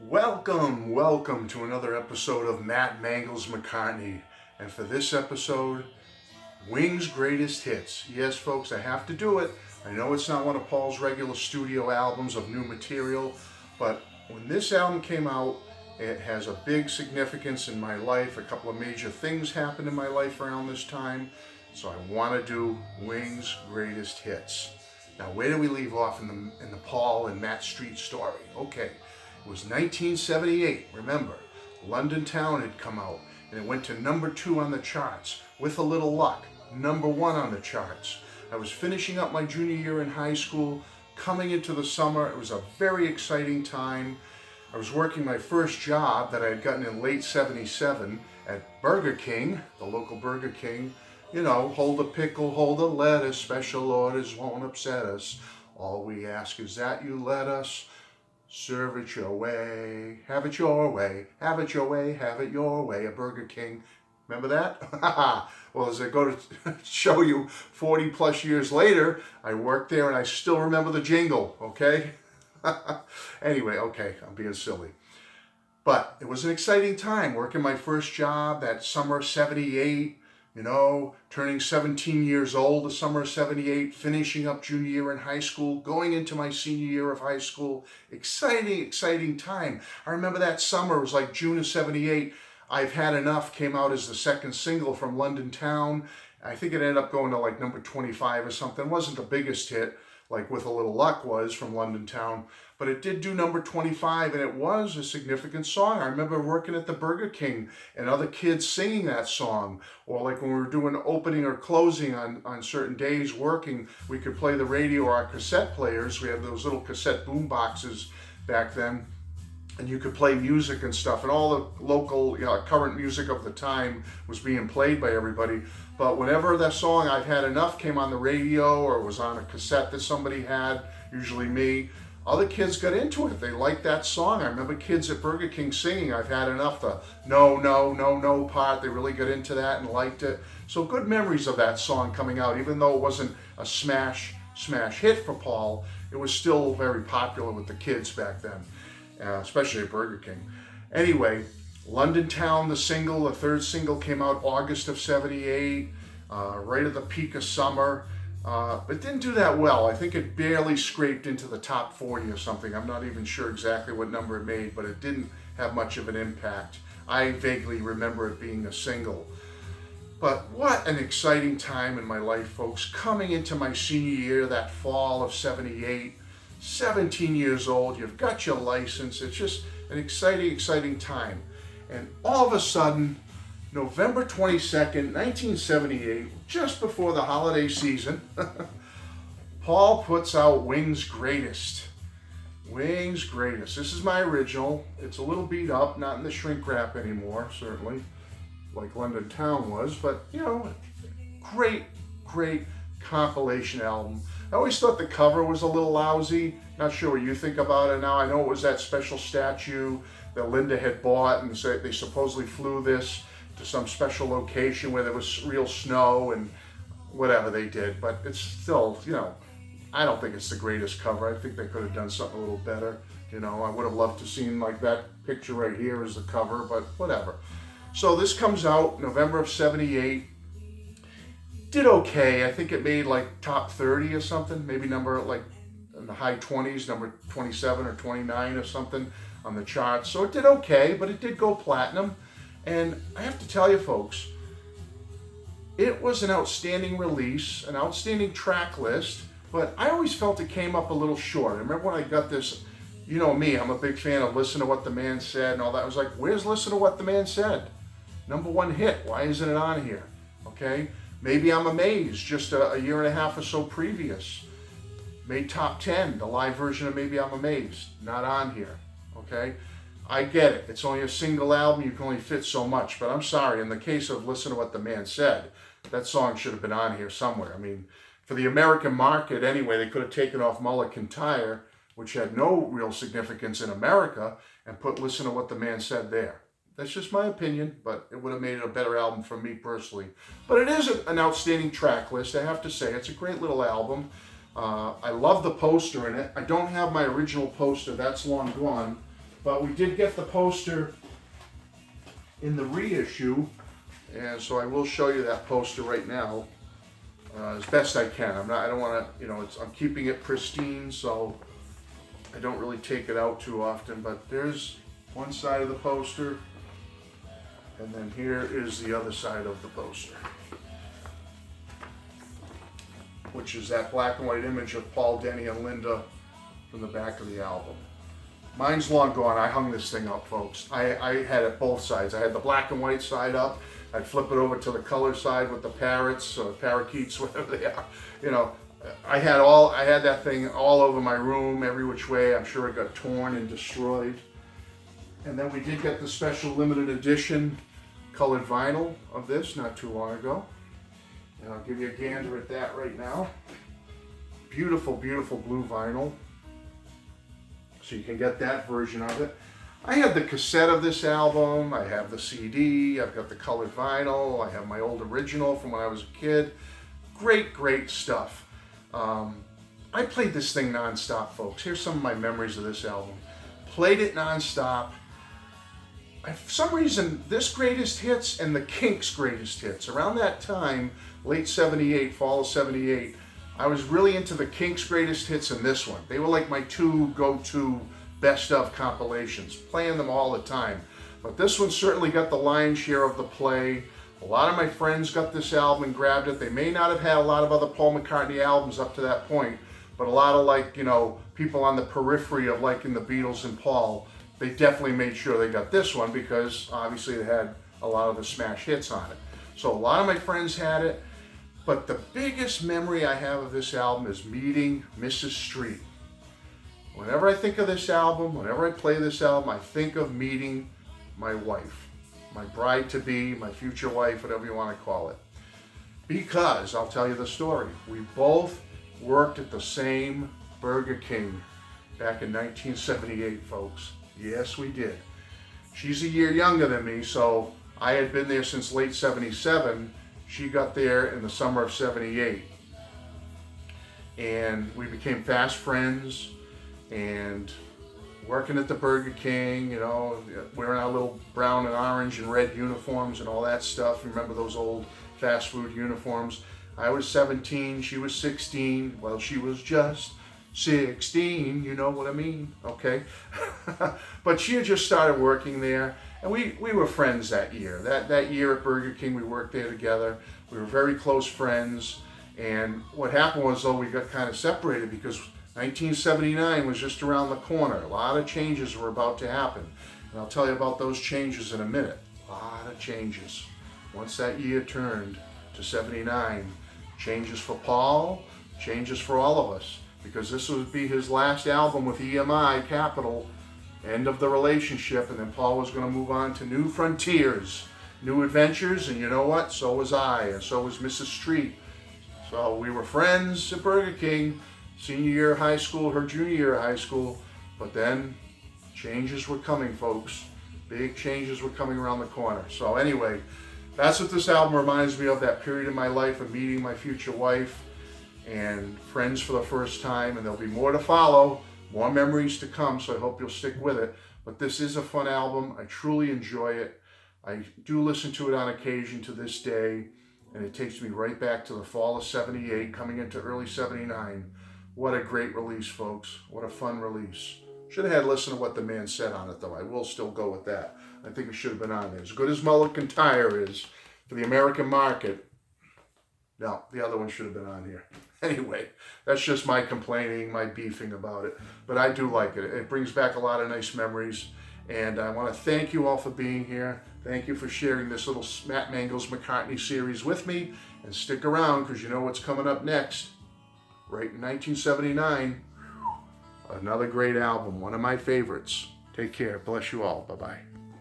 Welcome to another episode of Matt Mangles McCartney. And for this episode, Wings' Greatest Hits. Yes, folks, I have to do it. I know it's not one of Paul's regular studio albums of new material, but when this album came out, it has a big significance in my life. A couple of major things happened in my life around this time, so I want to do Wings' Greatest Hits. Now, where do we leave off in the Paul and Matt Street story? Okay. It was 1978, remember. London Town had come out, and it went to number 2 on the charts. With a little luck, number 1 on the charts. I was finishing up my junior year in high school, coming into the summer. It was a very exciting time. I was working my first job that I had gotten in late 77 at Burger King, the local Burger King. You know, hold a pickle, hold a lettuce, special orders won't upset us. All we ask is that you let us serve it your way, have it your way, have it your way, have it your way, a Burger King. Remember that? Well, as I go to show you 40 plus years later, I worked there and I still remember the jingle, okay? Anyway, okay, I'm being silly. But it was an exciting time working my first job that summer of 78. You know, turning 17 years old the summer of 78, finishing up junior year in high school, going into my senior year of high school. Exciting time. I remember that summer, it was like June of 78. I've Had Enough came out as the second single from London Town. I think it ended up going to like number 25 or something. It wasn't the biggest hit, like With a Little Luck was from London Town, but it did do number 25, and it was a significant song. I remember working at the Burger King and other kids singing that song, or like when we were doing opening or closing on certain days working, we could play the radio or our cassette players. We had those little cassette boom boxes back then, and you could play music and stuff, and all the local, current music of the time was being played by everybody. But whenever that song I've Had Enough came on the radio or was on a cassette that somebody had, usually me, other kids got into it. They liked that song. I remember kids at Burger King singing I've Had Enough, the no part. They really got into that and liked it. So good memories of that song coming out. Even though it wasn't a smash hit for Paul, it was still very popular with the kids back then, especially at Burger King. Anyway, London Town, the third single came out August of 78, right at the peak of summer. It didn't do that well. I think it barely scraped into the top 40 or something. I'm not even sure exactly what number it made, but it didn't have much of an impact. I vaguely remember it being a single. But what an exciting time in my life, folks. Coming into my senior year, that fall of 78, 17 years old, you've got your license. It's just an exciting time. And all of a sudden, November 22nd, 1978, just before the holiday season, Paul puts out Wings' Greatest. Wings' Greatest. This is my original. It's a little beat up, not in the shrink wrap anymore, certainly, like London Town was, but, great compilation album. I always thought the cover was a little lousy. Not sure what you think about it now. I know it was that special statue that Linda had bought, and so they supposedly flew this to some special location where there was real snow and whatever they did. But it's still, I don't think it's the greatest cover. I think they could have done something a little better. I would have loved to seen like that picture right here as the cover, but whatever. So this comes out November of 78. Did okay. I think it made like top 30 or something, maybe number like in the high 20s, number 27 or 29 or something on the charts. So it did okay, but it did go platinum. And I have to tell you, folks, it was an outstanding release, an outstanding track list, but I always felt it came up a little short. I remember when I got this, you know me, I'm a big fan of Listen to What the Man Said and all that. I was like, where's Listen to What the Man Said? Number 1 hit. Why isn't it on here? Okay? Maybe I'm Amazed, just a year and a half or so previous. Made top 10, the live version of Maybe I'm Amazed. Not on here. Okay? I get it. It's only a single album. You can only fit so much. But I'm sorry. In the case of Listen to What the Man Said, that song should have been on here somewhere. I mean, for the American market anyway, they could have taken off Mullet Kintyre, which had no real significance in America, and put Listen to What the Man Said there. That's just my opinion, but it would have made it a better album for me personally. But it is an outstanding track list, I have to say. It's a great little album. I love the poster in it. I don't have my original poster. That's long gone. But we did get the poster in the reissue, and so I will show you that poster right now as best I can. I don't want to, I'm keeping it pristine, so I don't really take it out too often. But there's one side of the poster, and then here is the other side of the poster, which is that black and white image of Paul, Denny, and Linda from the back of the album. Mine's long gone. I hung this thing up, folks. I had it both sides. I had the black and white side up. I'd flip it over to the color side with the parrots or parakeets, whatever they are. I had that thing all over my room, every which way. I'm sure it got torn and destroyed. And then we did get the special limited edition colored vinyl of this not too long ago. And I'll give you a gander at that right now. Beautiful, beautiful blue vinyl. So you can get that version of it. I have the cassette of this album. I have the CD. I've got the colored vinyl. I have my old original from when I was a kid. Great, great stuff. I played this thing nonstop, folks. Here's some of my memories of this album. Played it nonstop. For some reason, this greatest hits and the Kinks' greatest hits. Around that time, late 78, fall of 78, I was really into the Kinks' greatest hits and this one. They were like my two go-to best of compilations, playing them all the time. But this one certainly got the lion's share of the play. A lot of my friends got this album and grabbed it. They may not have had a lot of other Paul McCartney albums up to that point, but a lot of people on the periphery of liking the Beatles and Paul, they definitely made sure they got this one because obviously they had a lot of the smash hits on it. So a lot of my friends had it, but the biggest memory I have of this album is meeting Mrs. Street. Whenever I think of this album, whenever I play this album, I think of meeting my wife, my bride-to-be, my future wife, whatever you want to call it. Because, I'll tell you the story, we both worked at the same Burger King back in 1978, folks. Yes, we did. She's a year younger than me, so I had been there since late 77. She got there in the summer of 78. And we became fast friends. And working at the Burger King, wearing our little brown and orange and red uniforms and all that stuff. Remember those old fast food uniforms? I was 17, she was 16. Well, she was just 16, you know what I mean, okay? But she had just started working there, and we were friends that year. That year at Burger King, we worked there together. We were very close friends, and what happened was, though, we got kind of separated because 1979 was just around the corner. A lot of changes were about to happen. And I'll tell you about those changes in a minute. A lot of changes. Once that year turned to 79, changes for Paul, changes for all of us. Because this would be his last album with EMI Capitol, end of the relationship, and then Paul was going to move on to new frontiers, new adventures, and you know what? So was I, and so was Mrs. Street. So we were friends at Burger King. Senior year of high school, her junior year of high school, but then changes were coming, folks. Big changes were coming around the corner. So anyway, that's what this album reminds me of, that period in my life of meeting my future wife and friends for the first time, and there'll be more to follow, more memories to come, so I hope you'll stick with it. But this is a fun album. I truly enjoy it. I do listen to it on occasion to this day, and it takes me right back to the fall of 78, coming into early 79. What a great release, folks. What a fun release. Should have had listen to what the man said on it, though. I will still go with that. I think it should have been on there. As good as Mullican Tire is for the American market, no, the other one should have been on here. Anyway, that's just my complaining, my beefing about it. But I do like it. It brings back a lot of nice memories. And I want to thank you all for being here. Thank you for sharing this little Matt Mangles McCartney series with me. And stick around, because you know what's coming up next. Right in 1979, another great album, one of my favorites. Take care. Bless you all. Bye-bye.